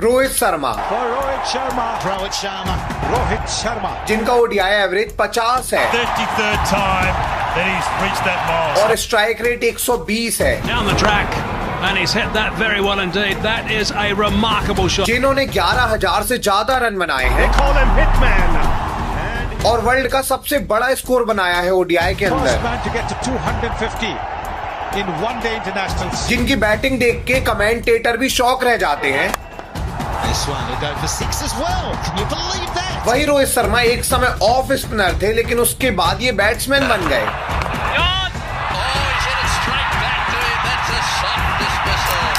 रोहित शर्मा, रोहित शर्मा, जिनका ODI average 50 है 33rd time that he's reached that milestone. और स्ट्राइक रेट 120 है। Down the track and he's hit that very well indeed. That is a remarkable shot. जिन्होंने 11,000 से ज्यादा run बनाए They हैं call him Hitman. और world का सबसे बड़ा स्कोर बनाया है ओडीआई के First अंदर, man to get to 250 in one-day internationals. जिनकी बैटिंग देख के कमेंटेटर भी शॉक रह जाते हैं। This one will go for 6 as well. Can you believe that? वही रोहित शर्मा एक समय ऑफ स्पिनर थे, लेकिन उसके बाद ये बैट्समैन बन गए।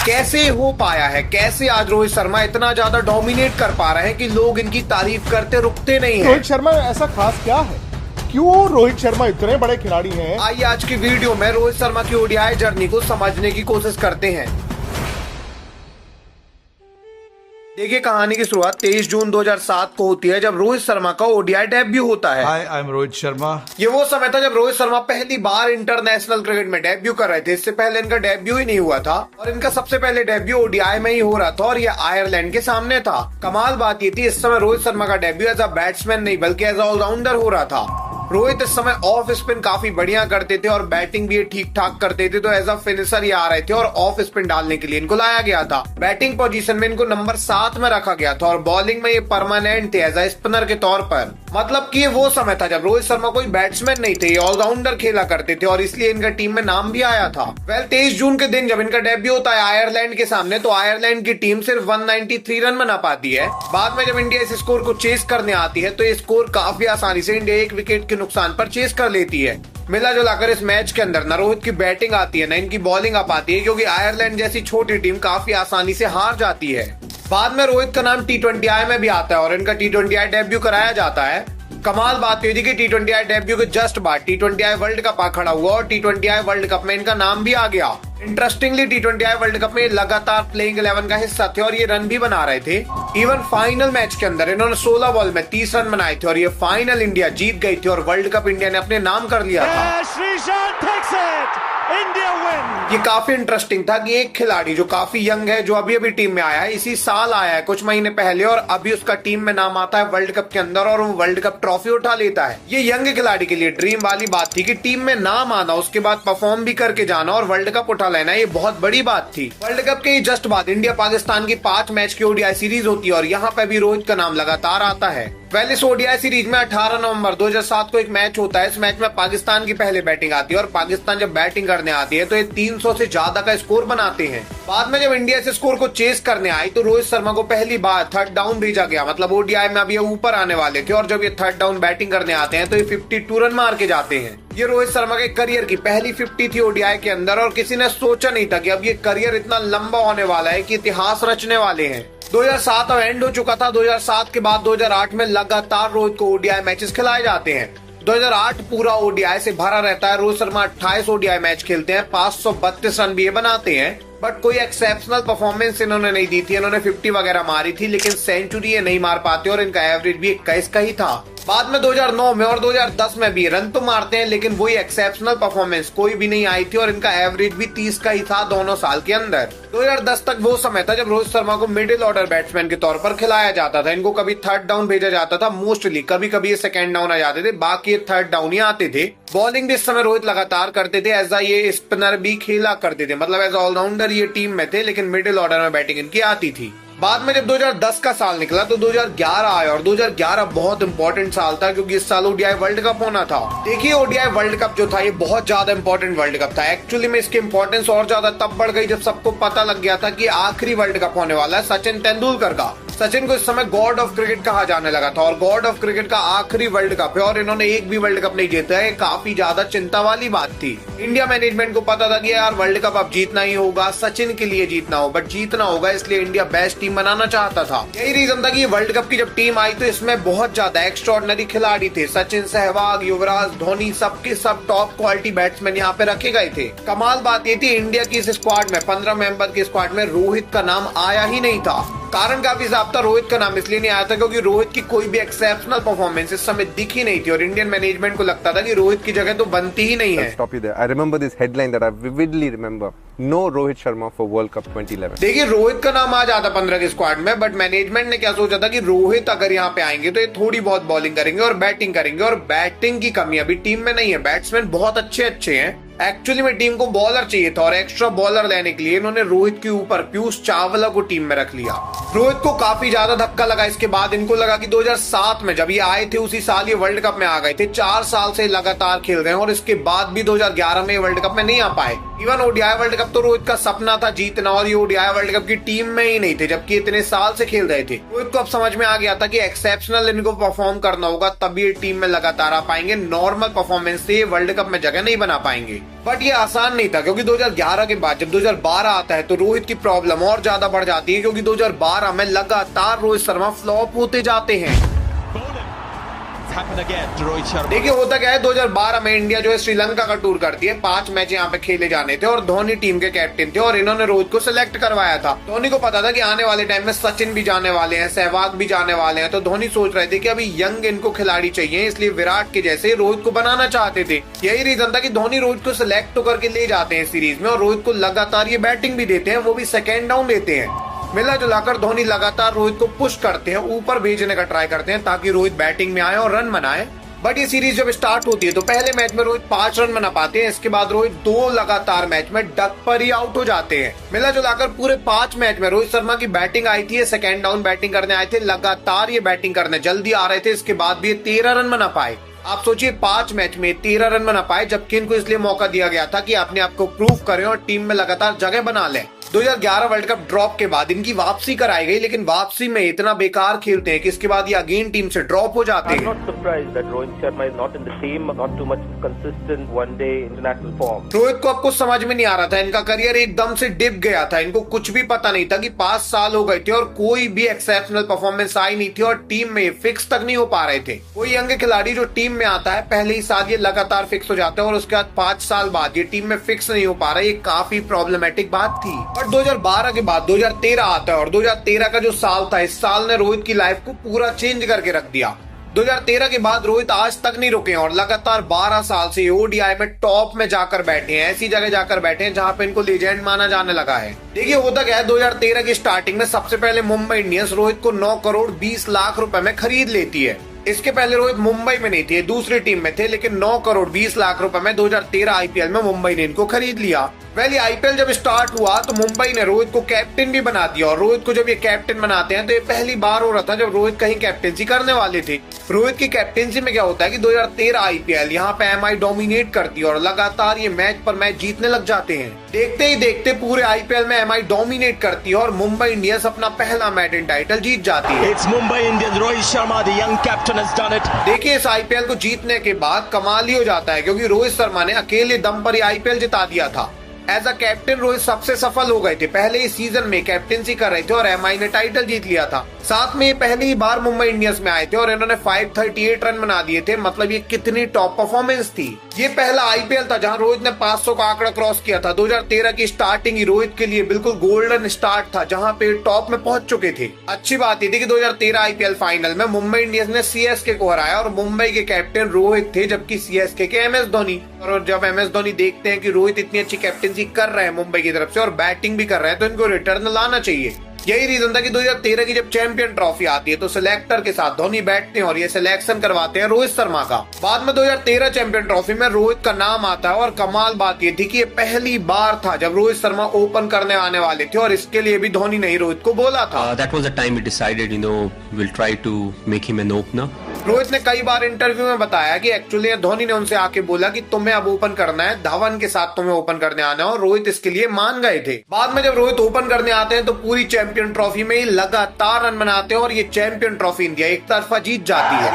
कैसे हो पाया है, कैसे आज रोहित शर्मा इतना ज्यादा डोमिनेट कर पा रहे हैं कि लोग इनकी तारीफ करते रुकते नहीं हैं। रोहित शर्मा ऐसा खास क्या है, क्यों रोहित शर्मा इतने बड़े खिलाड़ी हैं? आइए आज की वीडियो में रोहित शर्मा की ओडीआई जर्नी को समझने की कोशिश करते हैं। देखिए, कहानी की शुरुआत 23 जून 2007 को होती है, जब रोहित शर्मा का ओडीआई डेब्यू होता है। Hi, I'm Rohit Sharma. ये वो समय था जब रोहित शर्मा पहली बार इंटरनेशनल क्रिकेट में डेब्यू कर रहे थे। इससे पहले इनका डेब्यू ही नहीं हुआ था और इनका सबसे पहले डेब्यू ओडीआई में ही हो रहा था और ये आयरलैंड के सामने था। कमाल बात ये थी, इस समय रोहित शर्मा का डेब्यू एज अ बैट्समैन नहीं बल्कि एज अ ऑलराउंडर हो रहा था। रोहित इस समय ऑफ स्पिन काफी बढ़िया करते थे और बैटिंग भी ये ठीक ठाक करते थे, तो एज अ फिनिशर ये आ रहे थे और ऑफ स्पिन डालने के लिए इनको लाया गया था। बैटिंग पोजीशन में इनको नंबर 7 में रखा गया था और बॉलिंग में ये परमानेंट थे एज अ स्पिनर के तौर पर। मतलब कि ये वो समय था जब रोहित शर्मा कोई बैट्समैन नहीं थे, ये ऑलराउंडर खेला करते थे और इसलिए इनका टीम में नाम भी आया था। 23 जून के दिन जब इनका डेब्यू होता है आयरलैंड के सामने, तो आयरलैंड की टीम सिर्फ 193 रन बना पाती है। बाद में जब इंडिया इस स्कोर को चेस करने आती है, तो ये स्कोर काफी आसानी से इंडिया 1 विकेट के नुकसान पर चेस कर लेती है। मिला जुलाकर इस मैच के अंदर न रोहित की बैटिंग आती है न इनकी बॉलिंग आ पाती है, क्योंकि आयरलैंड जैसी छोटी टीम काफी आसानी से हार जाती है। बाद में रोहित का नाम T20I में भी आता है और इनका T20I डेब्यू कराया जाता है। कमाल बात ये थी कि T20I डेब्यू के जस्ट बाद T20I वर्ल्ड कप आ खड़ा हुआ और T20I वर्ल्ड कप में इनका नाम भी आ गया। इंटरेस्टिंगली T20I वर्ल्ड कप में लगातार प्लेइंग 11 का हिस्सा थे और ये रन भी बना रहे थे। इवन फाइनल मैच के अंदर इन्होंने 16 बॉल में 30 रन बनाए थे और ये फाइनल इंडिया जीत गई थी और वर्ल्ड कप इंडिया ने अपने नाम कर लिया था। ये काफी इंटरेस्टिंग था कि एक खिलाड़ी जो काफी यंग है, जो अभी अभी टीम में आया है, इसी साल आया है कुछ महीने पहले, और अभी उसका टीम में नाम आता है वर्ल्ड कप के अंदर और वो वर्ल्ड कप ट्रॉफी उठा लेता है। ये यंग खिलाड़ी के लिए ड्रीम वाली बात थी कि टीम में नाम आना, उसके बाद परफॉर्म भी करके जाना और वर्ल्ड कप उठा लेना, ये बहुत बड़ी बात थी। वर्ल्ड कप के जस्ट बाद इंडिया पाकिस्तान की 5 मैच की ओडीआई सीरीज होती है और यहाँ पे भी रोहित का नाम लगातार आता है। पहले इस ओडीआई सीरीज में 18 नवंबर 2007 को एक मैच होता है। इस मैच में पाकिस्तान की पहले बैटिंग आती है और पाकिस्तान जब बैटिंग करने आती है तो ये 300 से ज्यादा का स्कोर बनाते हैं। बाद में जब इंडिया इस स्कोर को चेस करने आई तो रोहित शर्मा को पहली बार थर्ड डाउन भेजा गया। मतलब ओडीआई में अब ये ऊपर आने वाले थे और जब ये थर्ड डाउन बैटिंग करने आते हैं तो ये 52 रन मार के जाते हैं। ये रोहित शर्मा के करियर की पहली 50 थी ओडीआई के अंदर और किसी ने सोचा नहीं था कि अब ये करियर इतना लंबा होने वाला है कि इतिहास रचने वाले हैं। 2007 अब एंड हो चुका था। 2007 के बाद 2008 में लगातार रोहित को ओडीआई मैचेस खिलाए जाते हैं। 2008 पूरा ओडीआई से भरा रहता है। रोहित शर्मा 28 ओडीआई मैच खेलते हैं, 532 रन भी ये बनाते हैं, बट कोई एक्सेप्शनल परफॉर्मेंस इन्होंने नहीं दी थी। इन्होंने 50 वगैरह मारी थी, लेकिन सेंचुरी ये नहीं मार पाते और इनका एवरेज भी 21 का ही था। बाद में 2009 में और 2010 में भी रन तो मारते हैं, लेकिन वही एक्सेप्शनल परफॉर्मेंस कोई भी नहीं आई थी और इनका एवरेज भी 30 का ही था दोनों साल के अंदर। 2010 तक वो समय था जब रोहित शर्मा को मिडिल ऑर्डर बैट्समैन के तौर पर खिलाया जाता था। इनको कभी थर्ड डाउन भेजा जाता था, मोस्टली कभी कभी ये सेकंड डाउन आ जाते थे, बाकी ये थर्ड डाउन ही आते थे। बॉलिंग भी इस समय रोहित लगातार करते थे, एज ये स्पिनर भी खेला करते थे, मतलब एज ऑलराउंडर ये टीम में थे, लेकिन मिडिल ऑर्डर में बैटिंग इनकी आती थी। बाद में जब 2010 का साल निकला तो 2011 आया और 2011 बहुत इंपॉर्टेंट साल था क्योंकि इस साल ओडीआई वर्ल्ड कप होना था। देखिए, ओडीआई वर्ल्ड कप जो था ये बहुत ज्यादा इंपॉर्टेंट वर्ल्ड कप था। एक्चुअली में इसकी इंपॉर्टेंस और ज्यादा तब बढ़ गई जब सबको पता लग गया था कि आखिरी वर्ल्ड कप होने वाला है सचिन तेंदुलकर का। सचिन को इस समय गॉड ऑफ क्रिकेट कहा जाने लगा था और गॉड ऑफ क्रिकेट का आखिरी वर्ल्ड कप है और इन्होंने एक भी वर्ल्ड कप नहीं जीता है। काफी ज्यादा चिंता वाली बात थी। इंडिया मैनेजमेंट को पता था कि यार वर्ल्ड कप अब जीतना ही होगा, सचिन के लिए जीतना हो, बट जीतना होगा, इसलिए इंडिया बेस्ट टीम बनाना चाहता था। यही रीजन था कि वर्ल्ड कप की जब टीम आई तो इसमें बहुत ज्यादा एक्स्ट्राऑर्डिनरी खिलाड़ी थे। सचिन, सहवाग, युवराज, धोनी, सबके सब टॉप क्वालिटी बैट्समैन यहाँ पे रखे गए थे। कमाल बात ये थी, इंडिया की इस स्क्वाड में 15 मेंबर की स्क्वाड में रोहित का नाम आया ही नहीं था। कारण काफी साफ था, रोहित का नाम इसलिए नहीं आया था क्योंकि रोहित की कोई भी एक्सेप्शनल परफॉर्मेंस इस समय दिखी नहीं थी और इंडियन मैनेजमेंट को लगता था कि रोहित की जगह तो बनती ही नहीं है। Stop you there. I remember this headline that I vividly remember. No Rohit Sharma for World Cup 2011. देखिए रोहित का नाम आ जाता 15 के स्क्वाड में, बट मैनेजमेंट ने क्या सोचा था कि रोहित अगर यहाँ पे आएंगे तो ये थोड़ी बहुत बॉलिंग करेंगे और बैटिंग करेंगे, और बैटिंग की कमी अभी टीम में नहीं है। बैट्समैन बहुत अच्छे हैं। एक्चुअली में टीम को बॉलर चाहिए था और एक्स्ट्रा बॉलर लेने के लिए इन्होंने रोहित के ऊपर पीयूष चावला को टीम में रख लिया। रोहित को काफी ज्यादा धक्का लगा। इसके बाद इनको लगा कि 2007 में जब ये आए थे उसी साल ये वर्ल्ड कप में आ गए थे। 4 साल से लगातार खेल रहे हैं और इसके बाद भी 2011 में वर्ल्ड कप में नहीं आ पाए। इवन ओडीआई वर्ल्ड कप तो रोहित का सपना था जीतना और ये ओडीआई वर्ल्ड कप की टीम में ही नहीं थे, जबकि इतने साल से खेल रहे थे। रोहित को अब समझ में आ गया था कि एक्सेप्शनल इनको परफॉर्म करना होगा, तभी ये टीम में लगातार आ पाएंगे। नॉर्मल परफॉर्मेंस से ये वर्ल्ड कप में जगह नहीं बना पाएंगे। बट ये आसान नहीं था क्योंकि 2011 के बाद जब 2012 आता है तो रोहित की प्रॉब्लम और ज्यादा बढ़ जाती है, क्योंकि 2012 में लगातार रोहित शर्मा फ्लॉप होते जाते हैं। देखिए होता क्या है, 2012 में इंडिया जो है श्रीलंका का टूर करती है। 5 मैच यहाँ पे खेले जाने थे और धोनी टीम के कैप्टन थे और इन्होंने रोहित को सिलेक्ट करवाया था। धोनी को पता था कि आने वाले टाइम में सचिन भी जाने वाले हैं, सहवाग भी जाने वाले हैं, तो धोनी सोच रहे थे कि अभी यंग इनको खिलाड़ी चाहिए, इसलिए विराट के जैसे रोहित को बनाना चाहते थे। यही रीजन था कि धोनी रोहित को सिलेक्ट तो करके ले जाते हैं सीरीज में और रोहित को लगातार ये बैटिंग भी देते हैं, वो भी सेकेंड डाउन देते हैं। मिला जुलाकर धोनी लगातार रोहित को पुश करते हैं, ऊपर भेजने का ट्राई करते हैं ताकि रोहित बैटिंग में आए और रन बनाए। बट ये सीरीज जब स्टार्ट होती है तो पहले मैच में रोहित 5 रन बना पाते हैं। इसके बाद रोहित 2 लगातार मैच में डक पर ही आउट हो जाते हैं। मिला जुलाकर पूरे 5 मैच में रोहित शर्मा की बैटिंग आई थी, सेकेंड डाउन बैटिंग करने आए थे, लगातार ये बैटिंग करने जल्दी आ रहे थे। इसके बाद भी ये 13 रन बना पाए। आप सोचिए 5 मैच में 13 रन बना पाए, जबकि इनको इसलिए मौका दिया गया था कि अपने आप को प्रूव करें और टीम में लगातार जगह बना लें। 2011 वर्ल्ड कप ड्रॉप के बाद इनकी वापसी कराई गई, लेकिन वापसी में इतना बेकार खेलते हैं कि इसके बाद ये अगेन टीम से ड्रॉप हो जाते हैं। रोहित को अब कुछ समझ में नहीं आ रहा था, इनका करियर एकदम से डिप गया था। इनको कुछ भी पता नहीं था कि 5 साल हो गए थे और कोई भी एक्सेप्शनल परफॉर्मेंस आई नहीं थी और टीम में फिक्स तक नहीं हो पा रहे थे। कोई यंग खिलाड़ी जो टीम में आता है पहले ही साल ये लगातार फिक्स हो जाता है और उसके बाद 5 साल बाद ये टीम में फिक्स नहीं हो पा रहा है। ये काफी प्रॉब्लमेटिक बात थी। बट 2012 के बाद 2013 आता है और 2013 का जो साल था, इस साल ने रोहित की लाइफ को पूरा चेंज करके रख दिया। 2013 के बाद रोहित आज तक नहीं रुके और लगातार 12 साल से ओडीआई में टॉप में जाकर बैठे हैं, ऐसी जगह जाकर बैठे हैं जहां पे इनको लेजेंड माना जाने लगा है। देखिए होता क्या है, 2013 की स्टार्टिंग में सबसे पहले मुंबई इंडियंस रोहित को 9 करोड़ 20 लाख रुपए में खरीद लेती है। इसके पहले रोहित मुंबई में नहीं थे, दूसरी टीम में थे, लेकिन 9 करोड़ 20 लाख रुपए में 2013 आईपीएल में मुंबई ने इनको खरीद लिया। पहले आईपीएल जब स्टार्ट हुआ तो मुंबई ने रोहित को कैप्टन भी बना दिया और रोहित को जब ये कैप्टन बनाते हैं तो ये पहली बार हो रहा था जब रोहित कहीं कैप्टनसी करने वाले थे। रोहित की कैप्टनसी में क्या होता है कि 2013 आईपीएल यहाँ पे एमआई डोमिनेट करती है और लगातार ये मैच पर मैच जीतने लग जाते हैं। देखते ही देखते पूरे आईपीएल में एमआई डोमिनेट करती है और मुंबई इंडियंस अपना पहला मैडन टाइटल जीत जाती है। Mumbai Indians, Rohit Sharma the young captain has done it. देखिए इस आईपीएल को जीतने के बाद कमाल ही हो जाता है क्योंकि रोहित शर्मा ने अकेले दम पर ही आईपीएल जिता दिया था। एज अ कैप्टन रोहित सबसे सफल हो गए थे। पहले ही सीजन में कैप्टनसी कर रहे थे और एमआई ने टाइटल जीत लिया था। साथ में ये पहली ही बार मुंबई इंडियंस में आए थे और इन्होंने 538 रन बना दिए थे। मतलब ये कितनी टॉप परफॉर्मेंस थी। ये पहला आईपीएल था जहां रोहित ने 500 का आंकड़ा क्रॉस किया था। 2013 की स्टार्टिंग ही रोहित के लिए बिल्कुल गोल्डन स्टार्ट था जहां पे टॉप में पहुंच चुके थे। अच्छी बात ये थी कि 2013 आईपीएल फाइनल में मुंबई इंडियंस ने सीएसके को हराया और मुंबई के कैप्टन रोहित थे, जबकि सीएसके के एमएस धोनी। और जब एमएस धोनी देखते हैं कि रोहित इतनी अच्छी कैप्टनसी कर रहे हैं मुंबई की तरफ से और बैटिंग भी कर रहे हैं तो इनको रिटर्न लाना चाहिए। यही रीजन था कि 2013 की जब चैंपियन ट्रॉफी आती है तो सिलेक्टर के साथ धोनी बैठते हैं और ये सिलेक्शन करवाते हैं रोहित शर्मा का। बाद में 2013 चैंपियन ट्रॉफी में रोहित का नाम आता है और कमाल बात ये थी कि ये पहली बार था जब रोहित शर्मा ओपन करने आने वाले थे और इसके लिए भी धोनी ने ही रोहित को बोला था। That was the time we decided, we'll try to make him an opener. Rohit ने कई बार इंटरव्यू में बताया कि एक्चुअली धोनी ने उनसे आके बोला कि तुम्हें अब ओपन करना है, धवन के साथ तुम्हें ओपन करने आना है और रोहित इसके लिए मान गए थे। बाद में जब रोहित ओपन करने आते हैं तो पूरी चैंपियन ट्रॉफी में ही लगातार रन बनाते हैं और ये चैंपियन ट्रॉफी इंडिया एक तरफा जीत जाती है।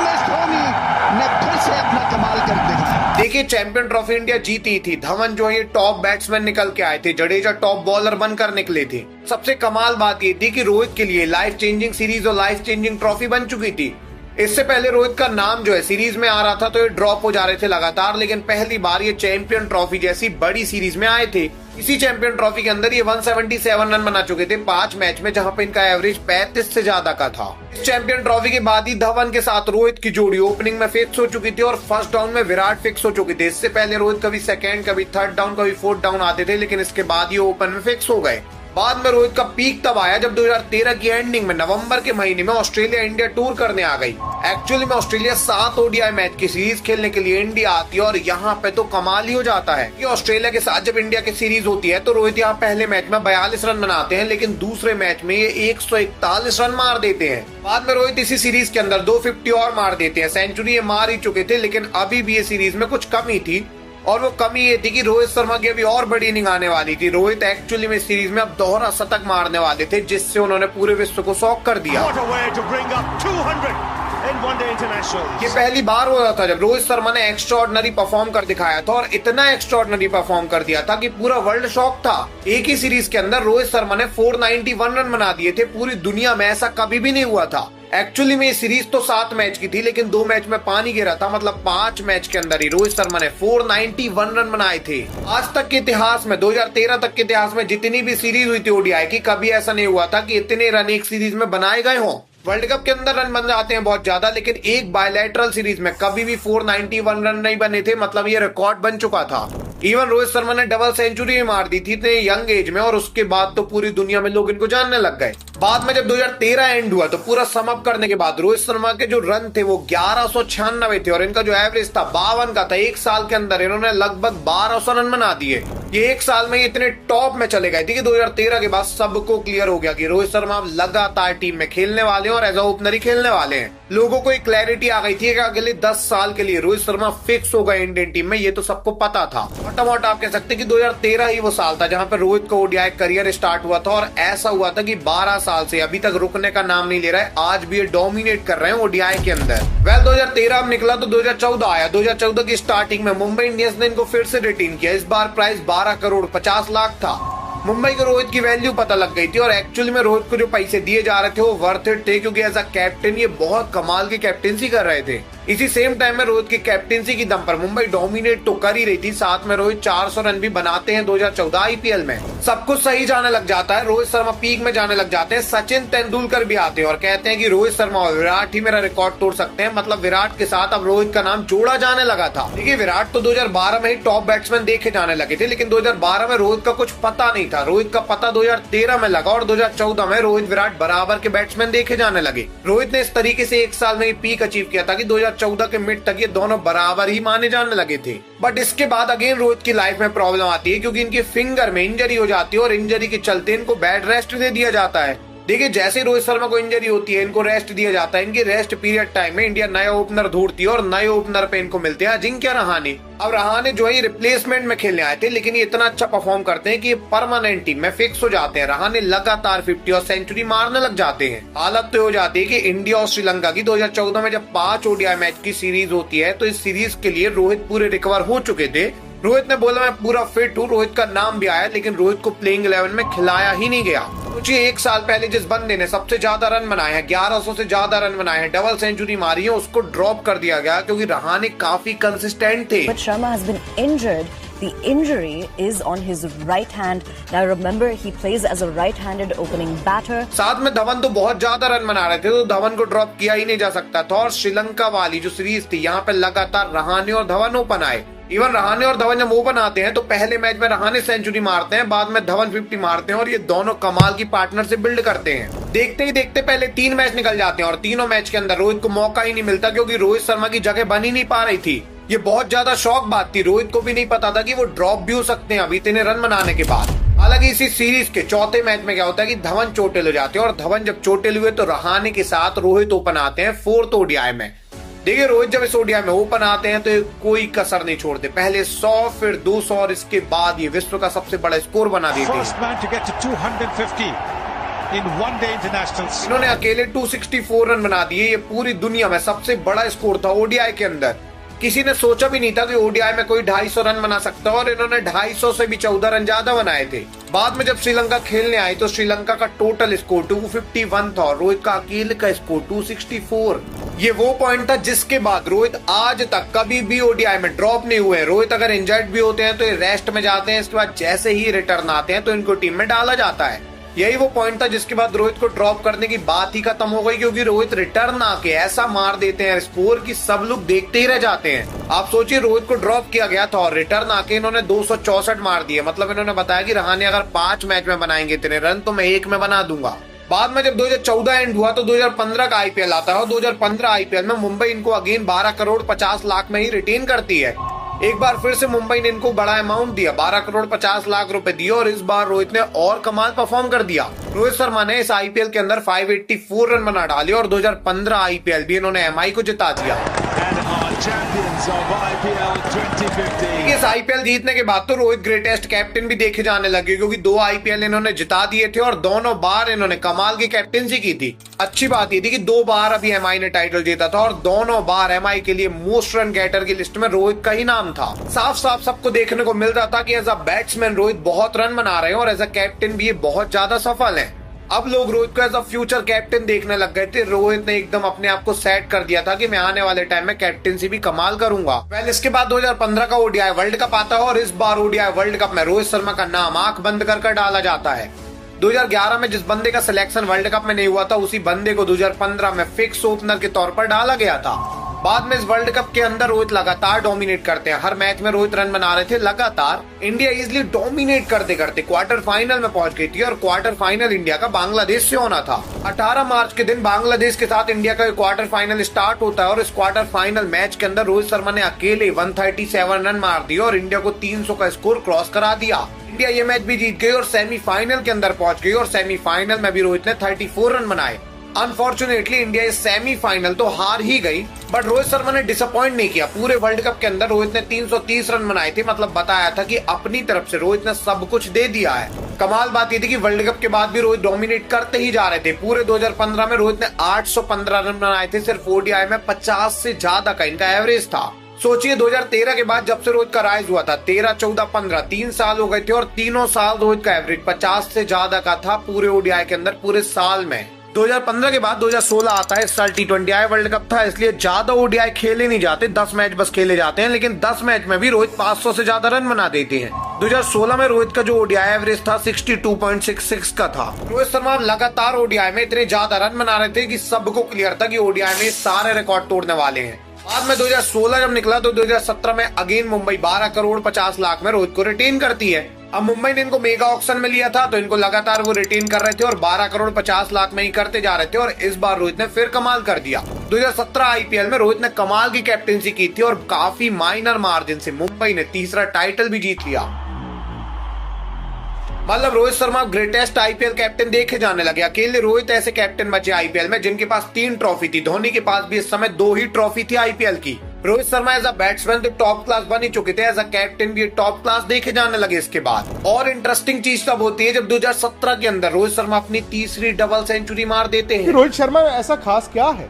देखिए चैंपियन ट्रॉफी इंडिया जीती थी। धवन जो है टॉप बैट्समैन निकल के आए थे, जडेजा टॉप बॉलर बनकर निकले थे। सबसे कमाल बात ये थी कि रोहित के लिए लाइफ चेंजिंग सीरीज और लाइफ चेंजिंग ट्रॉफी बन चुकी थी। इससे पहले रोहित का नाम जो है सीरीज में आ रहा था तो ये ड्रॉप हो जा रहे थे लगातार, लेकिन पहली बार ये चैंपियन ट्रॉफी जैसी बड़ी सीरीज में आए थे। इसी चैंपियन ट्रॉफी के अंदर ये 177 रन बना चुके थे 5 मैच में, जहां पे इनका एवरेज 35 से ज्यादा का था। इस चैंपियन ट्रॉफी के बाद ही धवन के साथ रोहित की जोड़ी ओपनिंग में फिक्स हो चुकी थी और फर्स्ट डाउन में विराट फिक्स हो चुके थे। इससे पहले रोहित कभी सेकेंड, कभी थर्ड डाउन, कभी फोर्थ डाउन आते थे, लेकिन इसके बाद ये ओपन में फिक्स हो गए। बाद में रोहित का पीक तब आया जब 2013 की एंडिंग में नवंबर के महीने में ऑस्ट्रेलिया इंडिया टूर करने आ गई। एक्चुअली में ऑस्ट्रेलिया 7 ओडीआई मैच की सीरीज खेलने के लिए इंडिया आती है और यहाँ पे तो कमाल ही हो जाता है कि ऑस्ट्रेलिया के साथ जब इंडिया की सीरीज होती है तो रोहित यहाँ पहले मैच में 42 रन बनाते हैं, लेकिन दूसरे मैच में ये 141 रन मार देते हैं। बाद में रोहित इसी सीरीज के अंदर 250 और मार देते हैं। सेंचुरी ये मार ही चुके थे, लेकिन अभी भी ये सीरीज में कुछ कमी थी और वो कमी ये थी कि रोहित शर्मा की अभी और बड़ी इनिंग आने वाली थी। रोहित एक्चुअली में सीरीज में अब दोहरा शतक मारने वाले थे, जिससे उन्होंने पूरे विश्व को शॉक कर दिया। ये पहली बार हो रहा था जब रोहित शर्मा ने एक्स्ट्राऑर्डिनरी परफॉर्म कर दिखाया था और इतना एक्स्ट्राऑर्डिनरी परफॉर्म कर दिया था कि पूरा वर्ल्ड शॉक था। एक ही सीरीज के अंदर रोहित शर्मा ने 491 रन बना दिए थे। पूरी दुनिया में ऐसा कभी भी नहीं हुआ था। एक्चुअली में ये सीरीज तो 7 मैच की थी, लेकिन 2 मैच में पानी गिरा था, मतलब 5 मैच के अंदर ही रोहित शर्मा ने 491 रन बनाए थे। आज तक के इतिहास में 2013 तक के इतिहास में जितनी भी सीरीज हुई थी ओडीआई की, कभी ऐसा नहीं हुआ था कि इतने रन एक सीरीज में बनाए गए हों। वर्ल्ड कप के अंदर रन बन जाते हैं बहुत ज्यादा, लेकिन एक बायलैटरल सीरीज में कभी भी 491 रन नहीं बने थे, मतलब ये रिकॉर्ड बन चुका था। इवन रोहित शर्मा ने डबल सेंचुरी मार दी थी इतने यंग एज में और उसके बाद तो पूरी दुनिया में लोग इनको जानने लग गए। बाद में जब 2013 एंड हुआ तो पूरा सम अप करने के बाद रोहित शर्मा के जो रन थे वो 1196 थे और इनका जो एवरेज था 52 का था। एक साल के अंदर इन्होंने लगभग 1200 रन बना दिए। ये एक साल में इतने टॉप में चले गए थे कि 2013 के बाद सबको क्लियर हो गया कि रोहित शर्मा अब लगातार टीम में खेलने वाले हैं और एज अ ओपनर ही खेलने वाले हैं। लोगों को एक क्लैरिटी आ गई थी कि अगले 10 साल के लिए रोहित शर्मा फिक्स हो गए इंडियन टीम में, ये तो सबको पता था। मोटा मोटा आप कह सकते कि 2013 ही वो साल था जहां पर रोहित का ओडीआई करियर स्टार्ट हुआ था और ऐसा हुआ था कि 12 साल से अभी तक रुकने का नाम नहीं ले रहा है। आज भी ये डोमिनेट कर रहे हैं ओडीआई के अंदर। 2013 निकला तो 2014 आया। 2014 की स्टार्टिंग में मुंबई इंडियंस ने इनको फिर से रिटेन किया। इस बार प्राइस 12 करोड़ 50 लाख था। मुंबई को रोहित की वैल्यू पता लग गई थी और एक्चुअली में रोहित को जो पैसे दिए जा रहे थे वो वर्थ इट थे, क्योंकि एज अ कैप्टन ये बहुत कमाल की कैप्टेंसी कर रहे थे। इसी सेम टाइम में रोहित की कैप्टेंसी की दम पर मुंबई डोमिनेट तो कर ही रही थी, साथ में रोहित 400 रन भी बनाते हैं 2014 आईपीएल में। सब कुछ सही जाने लग जाता है, रोहित शर्मा पीक में जाने लग जाते हैं। सचिन तेंदुलकर भी आते हैं और कहते हैं कि रोहित शर्मा और विराट ही मेरा रिकॉर्ड तोड़ सकते हैं। मतलब विराट के साथ अब रोहित का नाम जोड़ा जाने लगा था। देखिए विराट तो 2012 में ही टॉप बैट्समैन देखे जाने लगे थे, लेकिन 2012 में रोहित का कुछ पता नहीं था। रोहित का पता 2013 में लगा और 2014 में रोहित विराट बराबर के बैट्समैन देखे जाने लगे। रोहित ने इस तरीके से एक साल में ही पीक अचीव किया था कि 2014 के मिड तक ये दोनों बराबर ही माने जाने लगे थे। बट इसके बाद अगेन रोहित की लाइफ में प्रॉब्लम आती है, क्योंकि इनके फिंगर में इंजरी हो जाती है और इंजरी के चलते इनको बेड रेस्ट दे दिया जाता है। देखिए जैसे रोहित शर्मा को इंजरी होती है इनको रेस्ट दिया जाता है। इनकी रेस्ट पीरियड टाइम में इंडिया नया ओपनर ढूंढती है और नए ओपनर पे इनको मिलते हैं अजिंक्य रहाणे। अब रहाणे जो है रिप्लेसमेंट में खेलने आए थे, लेकिन ये इतना अच्छा परफॉर्म करते हैं कि ये परमानेंट टीम में फिक्स हो जाते हैं। रहाणे लगातार 50 और सेंचुरी मारने लग जाते हैं। हालत तो हो जाती है कि इंडिया और श्रीलंका की 2014 में जब 5 ओडीआई मैच की सीरीज होती है तो इस सीरीज के लिए रोहित पूरे रिकवर हो चुके थे। रोहित ने बोला मैं पूरा फिट हूँ, रोहित का नाम भी आया, लेकिन रोहित को प्लेइंग 11 में खिलाया ही नहीं गया। सोचिए एक साल पहले जिस बंदे ने सबसे ज्यादा रन बनाए हैं, 1100 से ज्यादा रन बनाए हैं, डबल सेंचुरी मारी है, उसको ड्रॉप कर दिया गया क्योंकि रहाणे काफी कंसिस्टेंट थे। But Sharma has been injured. The injury is on his right hand. Now remember, he plays as a right-handed opening batter. साथ में धवन तो बहुत ज्यादा रन बना रहे थे, तो धवन को ड्रॉप किया ही नहीं जा सकता था। और श्रीलंका वाली जो सीरीज थी यहाँ पे लगातार रहाणे और धवन ओपन आए। इवन रहाणे और धवन जब ओपन आते हैं तो पहले मैच में रहाणे सेंचुरी मारते हैं, बाद में धवन 50 मारते हैं और ये दोनों कमाल की पार्टनरशिप बिल्ड करते हैं। देखते ही देखते पहले 3 मैच निकल जाते हैं और तीनों मैच के अंदर रोहित को मौका ही नहीं मिलता, क्योंकि रोहित शर्मा की जगह बन ही नहीं पा रही थी। ये बहुत ज्यादा शॉक बात थी। रोहित को भी नहीं पता था कि वो ड्रॉप भी हो सकते हैं अभी इतने रन बनाने के बाद। हालांकि इसी सीरीज के चौथे मैच में क्या होता है कि धवन चोटिल हो जाते हैं और धवन जब चोटिल हुए तो रहाणे के साथ रोहित ओपन आते हैं 4th ओडीआई में। देखिए रोहित जब इस ओडीआई में ओपन आते हैं तो कोई कसर नहीं छोड़ते। पहले 100 फिर 200 और इसके बाद ये विश्व का सबसे बड़ा स्कोर बना देते हैं। इन्होंने अकेले 264 रन बना दिए। ये पूरी दुनिया में सबसे बड़ा स्कोर था ओडीआई के अंदर। किसी ने सोचा भी नहीं था कि ओडीआई में कोई 250 रन बना सकता है और इन्होंने 250 से भी 14 रन ज्यादा बनाए थे। बाद में जब श्रीलंका खेलने आई तो श्रीलंका का टोटल स्कोर 251 था और रोहित का अकेले का स्कोर 264। ये वो पॉइंट था जिसके बाद रोहित आज तक कभी भी ओडीआई में ड्रॉप नहीं हुए। रोहित अगर इंजर्ड भी होते हैं तो ये रेस्ट में जाते हैं, इसके बाद जैसे ही रिटर्न आते हैं तो इनको टीम में डाला जाता है। यही वो पॉइंट था जिसके बाद रोहित को ड्रॉप करने की बात ही खत्म हो गई, क्योंकि रोहित रिटर्न आके ऐसा मार देते हैं स्कोर कि सब लोग देखते ही रह जाते हैं। आप सोचिए, रोहित को ड्रॉप किया गया था और रिटर्न आके इन्होंने 264 मार दिए। मतलब इन्होंने बताया कि रहाणे अगर 5 मैच में बनाएंगे इतने रन तो मैं 1 में बना दूंगा। बाद में जब 2014 एंड हुआ तो 2015 का आईपीएल आता है और 2015 आईपीएल में मुंबई इनको अगेन 12 करोड़ 50 लाख में ही रिटेन करती है। एक बार फिर से मुंबई ने इनको बड़ा अमाउंट दिया, 12 करोड़ 50 लाख रुपए दिए और इस बार रोहित ने और कमाल परफॉर्म कर दिया। रोहित शर्मा ने इस आईपीएल के अंदर 584 रन बना डाले और 2015 आईपीएल भी इन्होंने एमआई को जिता दिया। इस आईपीएल जीतने के बाद तो रोहित ग्रेटेस्ट कैप्टन भी देखे जाने लगे, क्योंकि 2 आईपीएल इन्होंने जिता दिए थे और दोनों बार इन्होंने कमाल की कैप्टनसी की थी। अच्छी बात ये थी कि 2 बार अभी एमआई ने टाइटल जीता था और दोनों बार एमआई के लिए मोस्ट रन गेटर की लिस्ट में रोहित का ही नाम था। साफ साफ सबको देखने को मिल रहा था कि एज अ बैट्समैन रोहित बहुत रन बना रहे हैं और एज अ कैप्टन भी ये बहुत ज्यादा सफल है। अब लोग रोहित को एज अ फ्यूचर कैप्टन देखने लग गए थे। रोहित ने एकदम अपने आप को सेट कर दिया था कि मैं आने वाले टाइम में कैप्टनसी भी कमाल करूंगा। वेल, इसके बाद 2015 का ओडीआई वर्ल्ड कप आता है और इस बार ओडीआई वर्ल्ड कप में रोहित शर्मा का नाम आंख बंद कर डाला जाता है। 2011 में जिस बंदे का सिलेक्शन वर्ल्ड कप में नहीं हुआ था उसी बंदे को 2015 में फिक्स ओपनर के तौर पर डाला गया था। बाद में इस वर्ल्ड कप के अंदर रोहित लगातार डोमिनेट करते हैं। हर मैच में रोहित रन बना रहे थे लगातार। इंडिया इजिली डोमिनेट करते करते क्वार्टर फाइनल में पहुंच गई थी और क्वार्टर फाइनल इंडिया का बांग्लादेश से होना था। 18 मार्च के दिन बांग्लादेश के साथ इंडिया का क्वार्टर फाइनल स्टार्ट होता है और इस क्वार्टर फाइनल मैच के अंदर रोहित शर्मा ने अकेले 137 रन मार दिए और इंडिया को 300 का स्कोर क्रॉस करा दिया। इंडिया ये मैच भी जीत गई और सेमीफाइनल के अंदर पहुंच गई और सेमीफाइनल में भी रोहित ने 34 रन बनाए। अनफॉर्चुनेटली इंडिया इस सेमीफाइनल तो हार ही गई, बट रोहित शर्मा ने डिसअपॉइंट नहीं किया। पूरे वर्ल्ड कप के अंदर रोहित ने 330 रन बनाए थे। मतलब बताया था कि अपनी तरफ से रोहित ने सब कुछ दे दिया है। कमाल बात ये थी कि वर्ल्ड कप के बाद भी रोहित डोमिनेट करते ही जा रहे थे। पूरे 2015 में रोहित ने 815 रन बनाए थे। सिर्फ ओडीआई में 50 से ज्यादा का इनका एवरेज था। सोचिए, 2013 के बाद जब से रोहित का राइज हुआ था, 13, 14, 15 3 साल हो गए थे और तीनों साल रोहित का एवरेज 50 से ज्यादा का था पूरे ओडीआई के अंदर पूरे साल में। 2015 के बाद 2016 आता है। इस साल T20I वर्ल्ड कप था, इसलिए ज्यादा ओडीआई खेले नहीं जाते, 10 मैच बस खेले जाते हैं। लेकिन 10 मैच में भी रोहित 500 से ज्यादा रन बना देते हैं। 2016 में रोहित का जो ओडीआई एवरेज था 62.66 का था। रोहित शर्मा लगातार ओडीआई में इतने ज्यादा रन बना रहे थे कि सबको क्लियर था कि ओडीआई में सारे रिकॉर्ड तोड़ने वाले हैं। बाद में 2016 जब निकला तो 2017 में अगेन मुंबई 12 करोड़ 50 लाख में रोहित को रिटेन करती है। अब मुंबई ने इनको मेगा ऑक्शन में लिया था तो इनको लगातार वो रिटेन कर रहे थे और 12 करोड़ 50 लाख में ही करते जा रहे थे और इस बार रोहित ने फिर कमाल कर दिया। 2017 आईपीएल में रोहित ने कमाल की कैप्टेंसी की थी और काफी माइनर मार्जिन से मुंबई ने तीसरा टाइटल भी जीत लिया। मतलब Rohit Sharma greatest IPL captain देखे जाने लगे। अकेले रोहित ऐसे कैप्टन बचे आईपीएल में जिनके पास 3 ट्रॉफी थी। धोनी के पास भी इस समय 2 ही ट्रॉफी थी आईपीएल की। Rohit Sharma as a batsman तो टॉप क्लास बन ही चुके थे, एज अ कैप्टन भी टॉप क्लास देखे जाने लगे इसके बाद। और इंटरेस्टिंग चीज तब होती है जब 2017 के अंदर रोहित शर्मा अपनी तीसरी डबल सेंचुरी मार देते हैं। रोहित शर्मा में ऐसा खास क्या है?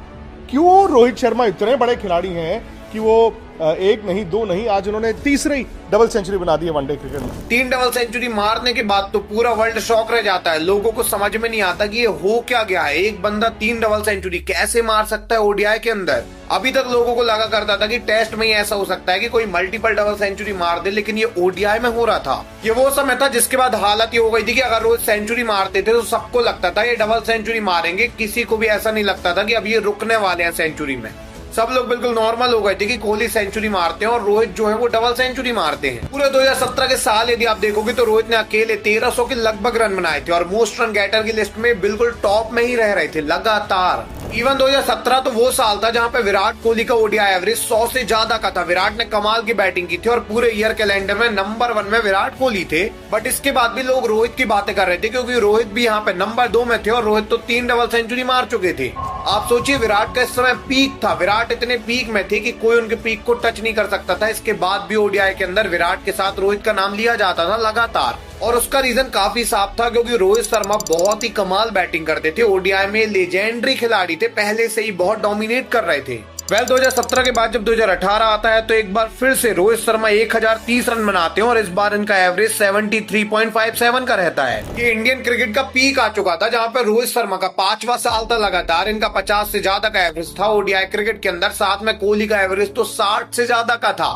क्यों रोहित शर्मा इतने बड़े खिलाड़ी हैं कि वो 1 नहीं 2 नहीं, आज उन्होंने तीसरी डबल सेंचुरी बना दी है वनडे क्रिकेट में। 3 डबल सेंचुरी मारने के बाद तो पूरा वर्ल्ड शॉक रह जाता है। लोगों को समझ में नहीं आता कि ये हो क्या गया है। एक बंदा 3 डबल सेंचुरी कैसे मार सकता है ओडीआई के अंदर। अभी तक लोगों को लगा करता था कि टेस्ट में ही ऐसा हो सकता है कि कोई मल्टीपल डबल सेंचुरी मार दे, लेकिन ये ओडीआई में हो रहा था। ये वो समय था जिसके बाद हालत ये हो गई थी कि अगर रोहित सेंचुरी मारते थे तो सबको लगता था ये डबल सेंचुरी मारेंगे। किसी को भी ऐसा नहीं लगता था कि अब ये रुकने वाले हैं सेंचुरी में। सब लोग बिल्कुल नॉर्मल हो गए थे कि कोहली सेंचुरी मारते हैं और रोहित जो है वो डबल सेंचुरी मारते हैं। पूरे 2017 के साल यदि आप देखोगे तो रोहित ने अकेले 1300 के लगभग रन बनाए थे और मोस्ट रन गेटर की लिस्ट में बिल्कुल टॉप में ही रह रहे थे लगातार। इवन 2017 तो वो साल था जहां पे विराट कोहली का ओडीआई एवरेज 100 से ज्यादा का था। विराट ने कमाल की बैटिंग की थी और पूरे ईयर कैलेंडर में नंबर 1 में विराट कोहली थे। बट इसके बाद भी लोग रोहित की बातें कर रहे थे क्योंकि रोहित भी यहाँ पे नंबर 2 में थे और रोहित तो 3 डबल सेंचुरी मार चुके थे। आप सोचिए, विराट का इस समय पीक था। विराट इतने पीक में थे कि कोई उनके पीक को टच नहीं कर सकता था। इसके बाद भी ओडीआई के अंदर विराट के साथ रोहित का नाम लिया जाता था लगातार। और उसका रीजन काफी साफ था क्योंकि रोहित शर्मा बहुत ही कमाल बैटिंग करते थे। ओडीआई में लेजेंडरी खिलाड़ी थे, पहले से ही बहुत डोमिनेट कर रहे थे। वेल 2017 के बाद जब 2018 आता है तो एक बार फिर से रोहित शर्मा 1030 रन बनाते हैं और इस बार इनका एवरेज 73.57 का रहता है। ये इंडियन क्रिकेट का पीक आ चुका था जहां पर रोहित शर्मा का 5वां साल था लगातार इनका 50 से ज्यादा का एवरेज था ओडीआई क्रिकेट के अंदर। साथ में कोहली का एवरेज तो 60 से ज्यादा का था।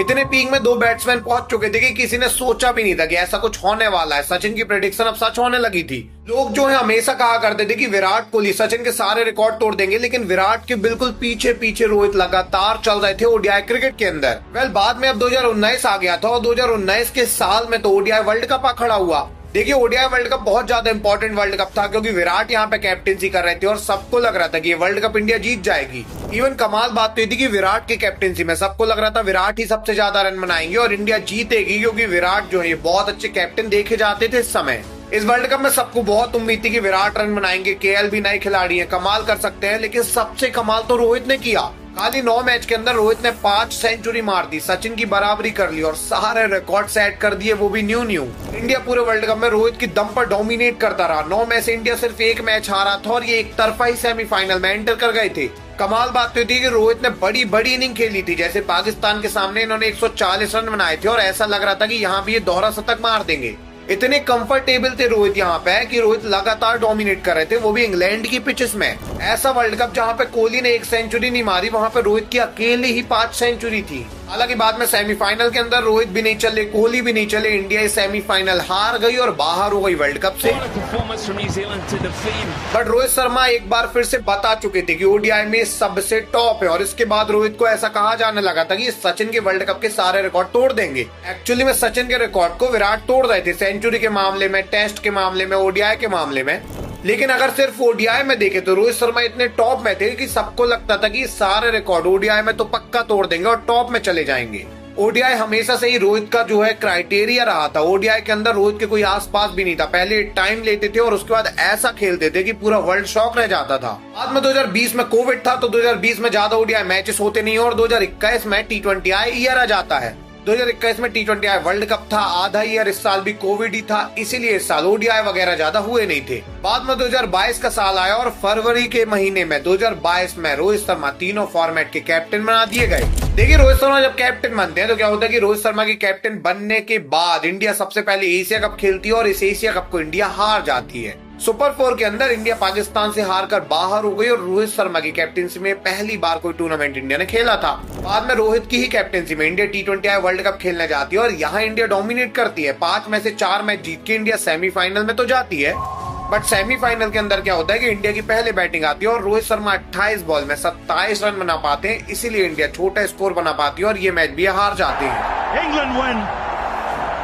इतने पीक में 2 बैट्समैन पहुंच चुके थे कि किसी ने सोचा भी नहीं था कि ऐसा कुछ होने वाला है। सचिन की प्रेडिक्शन अब सच होने लगी थी। लोग जो है हमेशा कहा करते थे कि विराट कोहली सचिन के सारे रिकॉर्ड तोड़ देंगे, लेकिन विराट के बिल्कुल पीछे पीछे रोहित लगातार चल रहे थे ओडीआई क्रिकेट के अंदर। वेल बाद में अब 2019 आ गया था और 2019 के साल में तो ओडीआई वर्ल्ड कप आ खड़ा हुआ। देखिए ओडीआई वर्ल्ड कप बहुत ज्यादा इंपॉर्टेंट वर्ल्ड कप था क्योंकि विराट यहाँ पे कैप्टेंसी कर रहे थे और सबको लग रहा था कि ये वर्ल्ड कप इंडिया जीत जाएगी। इवन कमाल बात तो थी कि विराट की कैप्टेंसी में सबको लग रहा था विराट ही सबसे ज्यादा रन बनाएंगे और इंडिया जीतेगी क्योंकि विराट जो है ये बहुत अच्छे कैप्टन देखे जाते थे इस समय। इस वर्ल्ड कप में सबको बहुत उम्मीद थी कि विराट रन बनाएंगे। केएल भी नए खिलाड़ी हैं, कमाल कर सकते हैं, लेकिन सबसे कमाल तो रोहित ने किया। खाली 9 मैच के अंदर रोहित ने 5 सेंचुरी मार दी, सचिन की बराबरी कर ली और सारे रिकॉर्ड सेट कर दिए, वो भी न्यू। इंडिया पूरे वर्ल्ड कप में रोहित की दम पर डोमिनेट करता रहा। 9 मैच से इंडिया सिर्फ 1 मैच हारा था और ये एक तरफा ही सेमीफाइनल में एंटर कर गए थे। कमाल बात तो थी कि रोहित ने बड़ी इनिंग खेली थी। जैसे पाकिस्तान के सामने इन्होंने 140 रन बनाए थे और ऐसा लग रहा था कि यहाँ भी ये दोहरा शतक मार देंगे। इतने कंफर्टेबल थे रोहित यहाँ पे कि रोहित लगातार डोमिनेट कर रहे थे, वो भी इंग्लैंड की पिचेस में। ऐसा वर्ल्ड कप जहाँ पे कोहली ने 1 सेंचुरी नहीं मारी, वहाँ पे रोहित की अकेले ही 5 सेंचुरी थी। हालांकि बाद में सेमीफाइनल के अंदर रोहित भी नहीं चले, कोहली भी नहीं चले, इंडिया सेमीफाइनल हार गई और बाहर हो गई वर्ल्ड कप से। बट रोहित शर्मा एक बार फिर से बता चुके थे कि ओडीआई में सबसे टॉप है और इसके बाद रोहित को ऐसा कहा जाने लगा था कि सचिन के वर्ल्ड कप के सारे रिकॉर्ड तोड़ देंगे। एक्चुअली में सचिन के रिकॉर्ड को विराट तोड़ रहे थे, सेंचुरी के मामले में, टेस्ट के मामले में, ओडीआई के मामले में। लेकिन अगर सिर्फ ओडीआई में देखे तो रोहित शर्मा इतने टॉप में थे कि सबको लगता था कि सारे रिकॉर्ड ओडीआई में तो पक्का तोड़ देंगे और टॉप में चले जाएंगे। ओडीआई हमेशा से ही रोहित का जो है क्राइटेरिया रहा था। ओडीआई के अंदर रोहित के कोई आसपास भी नहीं था। पहले टाइम लेते थे और उसके बाद ऐसा खेलते थे कि पूरा वर्ल्ड शॉक रह जाता था। बाद में 2020 में कोविड था तो 2020 में ज्यादा ओडीआई मैचेस होते नहीं और 2021 में T20I ईयर आ जाता है। 2021 में T20I वर्ल्ड कप था, आधा ईयर इस साल भी कोविड ही था, इसीलिए इस साल ओडीआई वगैरह ज्यादा हुए नहीं थे। बाद में 2022 का साल आया और फरवरी के महीने में 2022 में रोहित शर्मा तीनों फॉर्मेट के कैप्टन बना दिए गए। देखिए रोहित शर्मा जब कैप्टन बनते हैं तो क्या होता है कि रोहित शर्मा के कैप्टन बनने के बाद इंडिया सबसे पहले एशिया कप खेलती है और इस एशिया कप को इंडिया हार जाती है। सुपर 4 के अंदर इंडिया पाकिस्तान से हारकर बाहर हो गई और रोहित शर्मा की कैप्टनसी में पहली बार कोई टूर्नामेंट इंडिया ने खेला था। बाद में रोहित की ही कैप्टनसी में इंडिया T20I वर्ल्ड कप खेलने जाती है और यहाँ इंडिया डोमिनेट करती है। 5 में से 4 मैच जीत के इंडिया सेमीफाइनल में तो जाती है। बट सेमीफाइनल के अंदर क्या होता है कि इंडिया की पहले बैटिंग आती है और रोहित शर्मा 28 बॉल में 27 रन बना पाते हैं, इसीलिए इंडिया छोटा स्कोर बना पाती है और ये मैच भी हार जाते हैं। England win.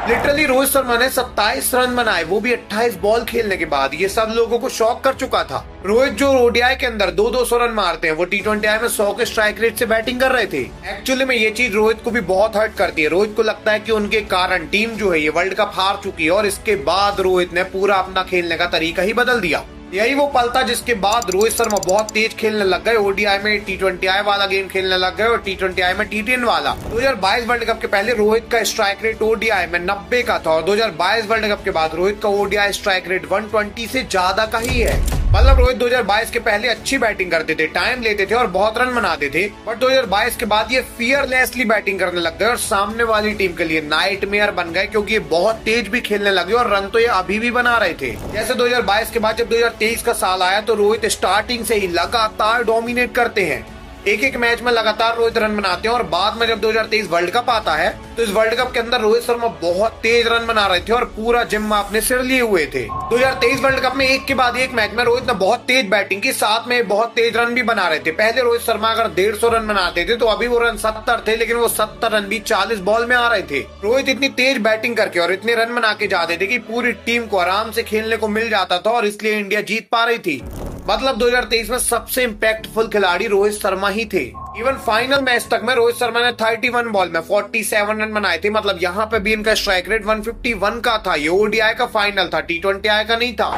Literally Rohit Sharma ने 27 रन बनाए, वो भी 28 बॉल खेलने के बाद। ये सब लोगों को शॉक कर चुका था। रोहित जो ओडीआई के अंदर 200 रन मारते हैं वो T20I में 100 के स्ट्राइक रेट से बैटिंग कर रहे थे। एक्चुअली में ये चीज रोहित को भी बहुत हर्ट करती है। रोहित को लगता है कि उनके कारण टीम जो है ये वर्ल्ड कप हार चुकी है और इसके बाद रोहित ने पूरा अपना खेलने का तरीका ही बदल दिया। यही वो पल था जिसके बाद रोहित शर्मा बहुत तेज खेलने लग गए। ओडीआई में T20I वाला गेम खेलने लग गए और T20I में T10 वाला। 2022 वर्ल्ड कप के पहले रोहित का स्ट्राइक रेट ओडीआई में 90 का था और 2022 वर्ल्ड कप के बाद रोहित का ओडीआई स्ट्राइक रेट 120 से ज्यादा का ही है। मतलब रोहित 2022 के पहले अच्छी बैटिंग करते थे, टाइम लेते थे और बहुत रन बनाते थे। बट 2022 के बाद ये फियरलेसली बैटिंग करने लग गए और सामने वाली टीम के लिए नाइटमेयर बन गए क्योंकि ये बहुत तेज भी खेलने लगे और रन तो ये अभी भी बना रहे थे। जैसे 2022 के बाद जब 2023 का साल आया तो रोहित स्टार्टिंग से ही लगातार डोमिनेट करते हैं। एक मैच में लगातार रोहित रन बनाते हैं और बाद में जब 2023 वर्ल्ड कप आता है तो इस वर्ल्ड कप के अंदर रोहित शर्मा बहुत तेज रन बना रहे थे और पूरा जिम्मा अपने सिर लिए हुए थे। 2023 वर्ल्ड कप में एक के बाद एक मैच में रोहित ने बहुत तेज बैटिंग की, साथ में बहुत तेज रन भी बना रहे थे। पहले रोहित शर्मा अगर 150 रन बनाते थे तो अभी वो रन 70 थे, लेकिन वो 70 रन भी 40 बॉल में आ रहे थे। रोहित इतनी तेज बैटिंग करके और इतने रन बना के जाते थे कि पूरी टीम को आराम से खेलने को मिल जाता था और इसलिए इंडिया जीत पा रही थी। मतलब 2023 में सबसे इम्पैक्टफुल खिलाड़ी रोहित शर्मा ही थे। इवन फाइनल मैच तक में रोहित शर्मा ने 31 बॉल में 47 रन बनाए थे। मतलब यहाँ पे भी इनका स्ट्राइक रेट 151 का था। ये ओडीआई का फाइनल था, T20I का नहीं था।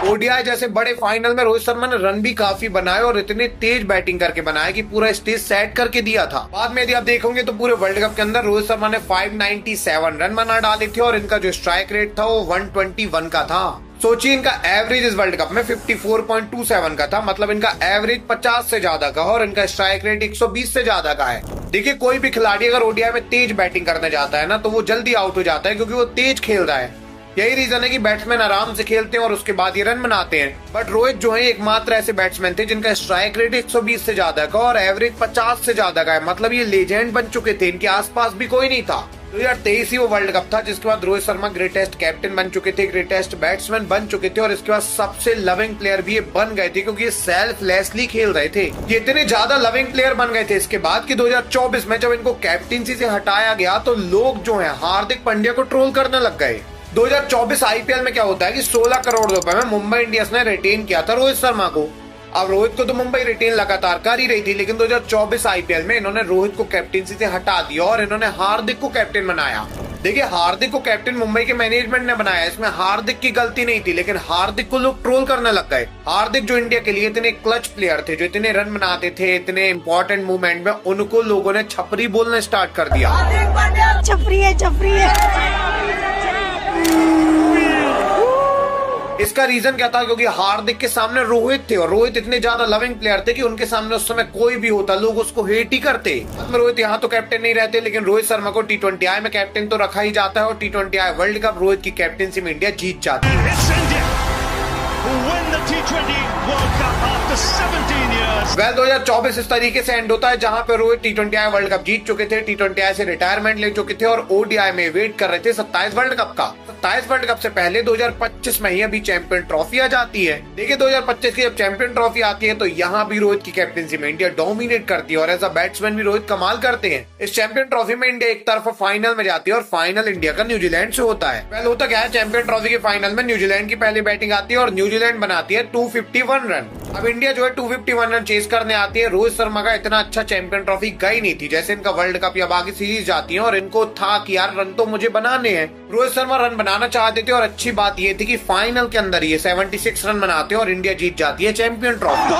ओडीआई जैसे बड़े फाइनल में रोहित शर्मा ने रन भी काफी बनाए और इतने तेज बैटिंग करके बनाए कि पूरा स्टेज सेट करके दिया था। बाद में यदि आप देखोगे तो पूरे वर्ल्ड कप के अंदर रोहित शर्मा ने 597 रन बना डाले थे और इनका जो स्ट्राइक रेट था वो 121 का था। सोचिए इनका एवरेज इस वर्ल्ड कप में 54.27 का था, मतलब इनका एवरेज 50 से ज्यादा का, और इनका स्ट्राइक रेट 120 से ज्यादा का है। देखिए कोई भी खिलाड़ी अगर ओडीआई में तेज बैटिंग करने जाता है ना, तो वो जल्दी आउट हो जाता है क्योंकि वो तेज खेल रहा है। यही रीजन है कि बैट्समैन आराम से खेलते हैं और उसके बाद ये रन बनाते हैं। बट रोहित जो है एकमात्र ऐसे बैट्समैन थे जिनका स्ट्राइक रेट 120 से ज्यादा का और एवरेज 50 से ज्यादा का है, मतलब ये लेजेंड बन चुके थे, इनके आसपास भी कोई नहीं था। 2023 ही वो वर्ल्ड कप था जिसके बाद रोहित शर्मा ग्रेटेस्ट कैप्टन बन चुके थे, ग्रेटेस्ट बैट्समैन बन चुके थे और इसके बाद सबसे लविंग प्लेयर भी ये बन गए थे क्योंकि ये सेल्फलेसली खेल रहे थे। ये इतने ज्यादा लविंग प्लेयर बन गए थे इसके बाद कि 2024 में जब इनको कैप्टनसी से हटाया गया तो लोग जो है हार्दिक पांड्या को ट्रोल करने लग गए। 2024 आईपीएल में क्या होता है कि 16 करोड़ रुपए में मुंबई इंडियंस ने रिटेन किया था रोहित शर्मा को। अब रोहित को तो मुंबई रिटेन लगातार कर ही रही थी, लेकिन 2024 आईपीएल में इन्होंने रोहित को कैप्टनसी से हटा दिया और इन्होंने हार्दिक को कैप्टन बनाया। देखिए हार्दिक को कैप्टन मुंबई के मैनेजमेंट ने बनाया, इसमें हार्दिक की गलती नहीं थी, लेकिन हार्दिक को लोग ट्रोल करने लग गए। हार्दिक जो इंडिया के लिए इतने क्लच प्लेयर थे, जो इतने रन बनाते थे इतने इंपॉर्टेंट मूवमेंट में, उनको लोगों ने छपरी बोलना स्टार्ट कर दिया। छपरी है। इसका रीजन क्या था? क्योंकि हार्दिक के सामने रोहित थे और रोहित इतने ज्यादा लविंग प्लेयर थे कि उनके सामने उस समय कोई भी होता लोग उसको हेट ही करते। रोहित यहाँ तो कैप्टन नहीं रहते, लेकिन रोहित शर्मा को T20I में कैप्टन तो रखा ही जाता है और T20I वर्ल्ड कप रोहित की कैप्टनसी में इंडिया जीत जाती है। 2024 इस तरीके से एंड होता है जहां पे रोहित T20I वर्ल्ड कप जीत चुके थे, T20I से रिटायरमेंट ले चुके थे और ओडीआई में वेट कर रहे थे 27 वर्ल्ड कप का। 27 वर्ल्ड कप से पहले 2025 में ही अभी चैंपियन ट्रॉफी आ जाती है। देखिए 2025 की जब चैंपियन ट्रॉफी आती है तो यहाँ भी रोहित की कैप्टनसी में इंडिया डोमिनेट करती है और एज अ बैट्समैन भी रोहित कमाल करते हैं। इस चैंपियन ट्रॉफी में इंडिया एक तरफ फाइनल में जाती है और फाइनल इंडिया का न्यूजीलैंड से होता है। पहले होता क्या है, चैंपियन ट्रॉफी के फाइनल में न्यूजीलैंड की पहली बैटिंग आती है और न्यूजीलैंड बनाती है 251 रन। अब इंडिया जो है 251 रन चेस करने आती है। रोहित शर्मा का इतना अच्छा चैंपियन ट्रॉफी गई नहीं थी जैसे इनका वर्ल्ड कप या बाकी सीरीज जाती है और इनको था कि यार रन तो मुझे बनाने हैं। रोहित शर्मा रन बनाना चाहते थे और अच्छी बात ये थी कि फाइनल के अंदर ये 76 रन बनाते हैं और इंडिया जीत जाती है चैंपियन ट्रॉफी।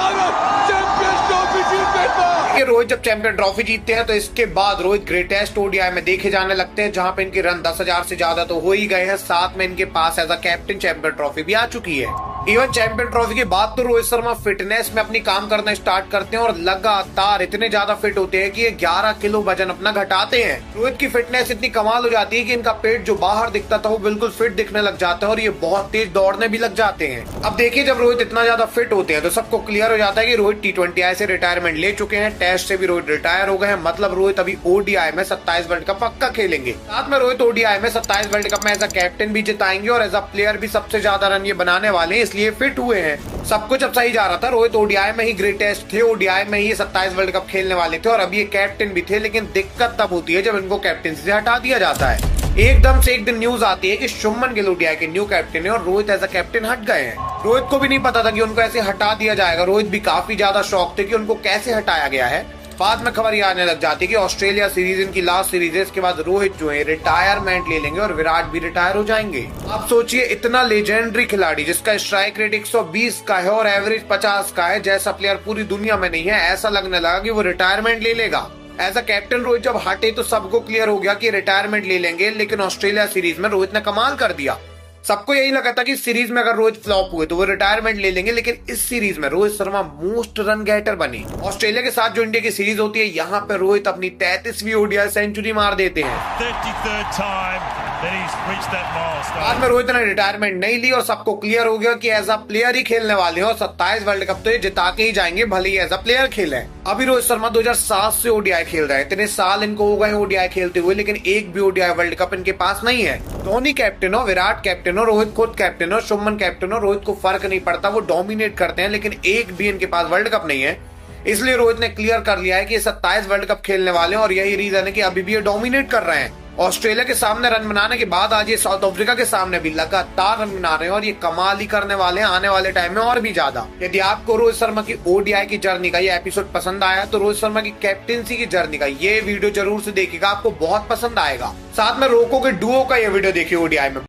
रोहित जब चैंपियन ट्रॉफी जीतते हैं तो इसके बाद रोहित ग्रेटेस्ट ओडीआई में देखे जाने लगते हैं जहां पे इनके रन 10,000 से ज्यादा तो हो ही गए हैं, साथ में इनके पास as a captain champion trophy भी आ चुकी है। इवन चैंपियन ट्रॉफी के बाद तो रोहित शर्मा फिटनेस में अपनी काम करना स्टार्ट करते हैं और लगातार इतने ज्यादा फिट होते हैं कि ये 11 किलो वजन अपना घटाते हैं। रोहित की फिटनेस इतनी कमाल हो जाती है कि इनका पेट जो बाहर दिखता था वो बिल्कुल फिट दिखने लग जाता है और ये बहुत तेज दौड़ने भी लग जाते हैं। अब देखिए जब रोहित इतना ज्यादा फिट होते हैं तो सबको क्लियर हो जाता है कि रोहित T20I से रिटायरमेंट ले चुके हैं, टेस्ट से भी रोहित रिटायर हो गए हैं, मतलब रोहित अभी ओडीआई में 27 वर्ल्ड कप पक्का खेलेंगे। साथ में रोहित ओडीआई में 27 वर्ल्ड कप में एज अ कैप्टन भी जिताएंगे और एज अ प्लेयर भी सबसे ज्यादा रन ये बनाने वाले हैं, इसलिए फिट हुए हैं। सब कुछ अब सही जा रहा था, रोहित ओडीआई में ही ग्रेटेस्ट थे, ओडीआई में ही 27 वर्ल्ड कप खेलने वाले थे और अभी ये कैप्टन भी थे, लेकिन दिक्कत तब होती है जब इनको कैप्टनसी से हटा दिया जाता है। एकदम से एक दिन न्यूज आती है कि शुभमन गिल ओडीआई के न्यू कैप्टन है और रोहित एज अ कैप्टन हट गए हैं। रोहित को भी नहीं पता था कि उनको ऐसे हटा दिया जाएगा, रोहित भी काफी ज्यादा शॉक थे कि उनको कैसे हटाया गया है। बाद में खबर ये आने लग जाती है कि ऑस्ट्रेलिया सीरीज इनकी लास्ट सीरीज है, इसके बाद रोहित जो है रिटायरमेंट ले लेंगे और विराट भी रिटायर हो जाएंगे। आप सोचिए इतना लेजेंडरी खिलाड़ी जिसका स्ट्राइक रेट 120 का है और एवरेज 50 का है, जैसा प्लेयर पूरी दुनिया में नहीं है, ऐसा लगने लगा कि वो रिटायरमेंट ले लेगा। एज अ कैप्टन रोहित जब हटे तो सबको क्लियर हो गया कि रिटायरमेंट ले लेंगे, लेकिन ऑस्ट्रेलिया सीरीज में रोहित ने कमाल कर दिया। सबको यही लगा था कि सीरीज में अगर रोहित फ्लॉप हुए तो वो रिटायरमेंट ले लेंगे, लेकिन इस सीरीज में Rohit Sharma most run getter बने। ऑस्ट्रेलिया के साथ जो इंडिया की सीरीज होती है यहाँ पे रोहित अपनी 33वीं ओडीआई सेंचुरी मार देते हैं। बाद में रोहित ने रिटायरमेंट नहीं ली और सबको क्लियर हो गया कि एज अ प्लेयर ही खेलने वाले हैं और 27 वर्ल्ड कप तो ये जिता के ही जाएंगे, भले ही एज अ प्लेयर खेले। अभी रोहित शर्मा 2007 से ओडीआई खेल रहे हैं, इतने साल इनको हो गए ओडीआई खेलते हुए, लेकिन एक भी ओडीआई वर्ल्ड कप इनके पास नहीं है। धोनी कैप्टन हो, विराट कैप्टन हो, रोहित खुद कैप्टन हो, शुभमन कैप्टन हो, रोहित को फर्क नहीं पड़ता, वो डोमिनेट करते हैं, लेकिन एक भी इनके पास वर्ल्ड कप नहीं है। इसलिए रोहित ने क्लियर कर लिया है कि 27 वर्ल्ड कप खेलने वाले हैं और यही रीजन है कि अभी भी ये डोमिनेट कर रहे हैं। ऑस्ट्रेलिया के सामने रन बनाने के बाद आज ये साउथ अफ्रीका के सामने भी लगातार रन बना रहे हैं और ये कमाल ही करने वाले हैं आने वाले टाइम में और भी ज्यादा। यदि आपको रोहित शर्मा की ओडीआई की जर्नी का ये एपिसोड पसंद आया तो रोहित शर्मा की कैप्टेंसी की जर्नी का ये वीडियो जरूर से देखिएगा, आपको बहुत पसंद आएगा। साथ में रोको के डुओ का ये वीडियो देखिए ओडीआई में।